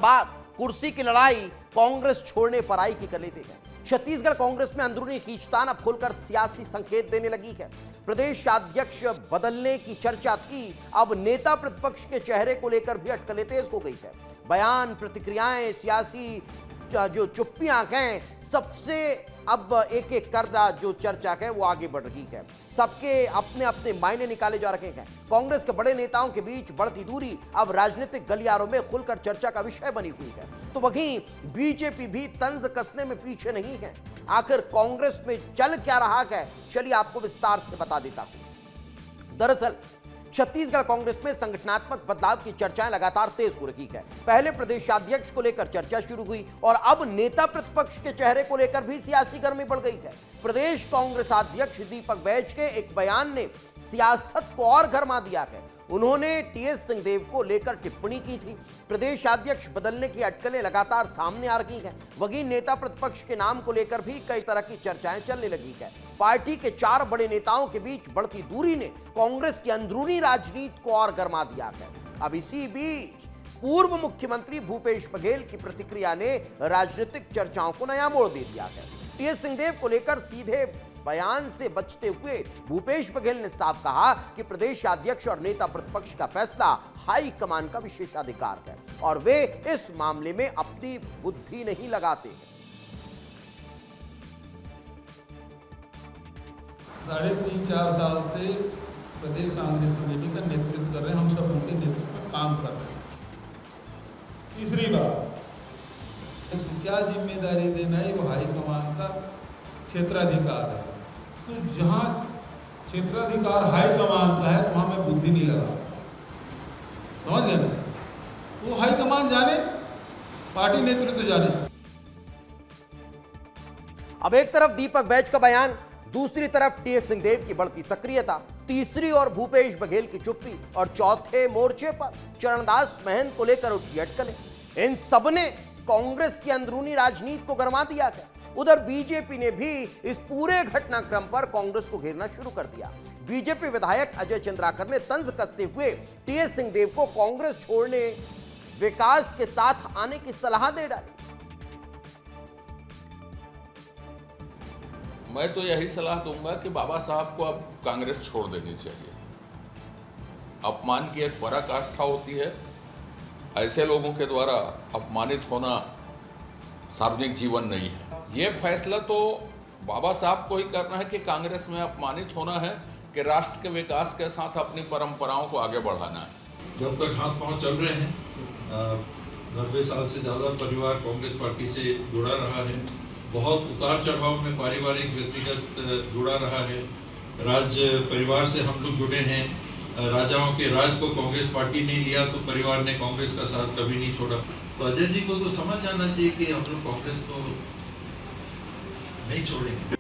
बाद कुर्सी की लड़ाई कांग्रेस छोड़ने पर आई की कर लेते हैं। छत्तीसगढ़ कांग्रेस में अंदरूनी खींचतान अब खुलकर सियासी संकेत देने लगी है। प्रदेश अध्यक्ष बदलने की चर्चा थी, अब नेता प्रतिपक्ष के चेहरे को लेकर भी अटकलें तेज हो गई है। बयान, प्रतिक्रियाएं, सियासी जो चुप्पियां हैं, सबसे अब एक एक कर जो चर्चा है वो आगे बढ़ रही है। सबके अपने अपने मायने निकाले जा रहे हैं। कांग्रेस के बड़े नेताओं के बीच बढ़ती दूरी अब राजनीतिक गलियारों में खुलकर चर्चा का विषय बनी हुई है। तो वहीं बीजेपी भी तंज कसने में पीछे नहीं है। आखिर कांग्रेस में चल क्या रहा है, चलिए आपको विस्तार से बता देता हूं। दरअसल छत्तीसगढ़ कांग्रेस में संगठनात्मक बदलाव की चर्चाएं लगातार तेज हो रही है। पहले प्रदेशाध्यक्ष को लेकर चर्चा शुरू हुई और अब नेता प्रतिपक्ष के चेहरे को लेकर भी सियासी गर्मी बढ़ गई है। प्रदेश कांग्रेस अध्यक्ष दीपक बैज के एक बयान ने सियासत को और गरमा दिया है। उन्होंने टीएस सिंहदेव को लेकर टिप्पणी की थी। प्रदेश अध्यक्ष बदलने की अटकलें लगातार सामने आ रही हैं। वहीं नेता प्रतिपक्ष के नाम को लेकर भी कई तरह की चर्चाएं चलने लगी है। पार्टी के 4 बड़े नेताओं के बीच बढ़ती दूरी ने कांग्रेस की अंदरूनी राजनीति को और गरमा दिया है। अब इसी बीच पूर्व मुख्यमंत्री भूपेश बघेल की प्रतिक्रिया ने राजनीतिक चर्चाओं को नया मोड़ दे दिया है। टीएस सिंहदेव को लेकर सीधे बयान से बचते हुए भूपेश बघेल ने साफ कहा कि प्रदेश अध्यक्ष और नेता प्रतिपक्ष का फैसला हाईकमान का विशेषाधिकार है और वे इस मामले में अपनी बुद्धि नहीं लगाते। 3.5-4 साल से प्रदेश कांग्रेस कमेटी का नेतृत्व कर रहे हैं। हम सब उनके नेतृत्व में काम कर रहे हैं। तीसरी बात, इसको क्या जिम्मेदारी देना है, वो हाईकमान का क्षेत्राधिकार है। तो जहाँ क्षेत्राधिकार हाईकमान का है वहाँ मैं बुद्धि नहीं लगा, समझ गए ना? वो हाईकमान जाने, पार्टी नेतृत्व जाने। अब एक तरफ दीपक बैज का बयान, दूसरी तरफ टीएस सिंहदेव की बढ़ती सक्रियता, तीसरी ओर भूपेश बघेल की चुप्पी और चौथे मोर्चे पर चरणदास महंत को लेकर उठी अटकलें। इन सबने कांग्रेस की अंदरूनी राजनीति को गरमा दिया है। उधर बीजेपी ने भी इस पूरे घटनाक्रम पर कांग्रेस को घेरना शुरू कर दिया। बीजेपी विधायक अजय चंद्राकर ने तंज कसते हुए टीएस सिंहदेव को कांग्रेस छोड़ने, विकास के साथ आने की सलाह दे डाली। मैं तो यही सलाह दूंगा कि बाबा साहब को अब कांग्रेस छोड़ देनी चाहिए। अपमान की एक पराकाष्ठा होती है। ऐसे लोगों के द्वारा अपमानित होना सार्वजनिक जीवन नहीं है। ये फैसला तो बाबा साहब को ही करना है कि कांग्रेस में अपमानित होना है कि राष्ट्र के विकास के साथ अपनी परंपराओं को आगे बढ़ाना है। जब तक हाथ पांव चल रहे हैं, 90 साल से ज़्यादा परिवार कांग्रेस पार्टी से जुड़ा रहा है। बहुत उतार चढ़ाव में पारिवारिक व्यक्तिगत जुड़ा रहा है। राज परिवार से हम लोग जुड़े हैं। राजाओं के राज को कांग्रेस पार्टी ने लिया तो परिवार ने कांग्रेस का साथ कभी नहीं छोड़ा। तो अजय जी को तो समझ आना चाहिए कि हम लोग कांग्रेस तो नहीं छोड़ेंगे।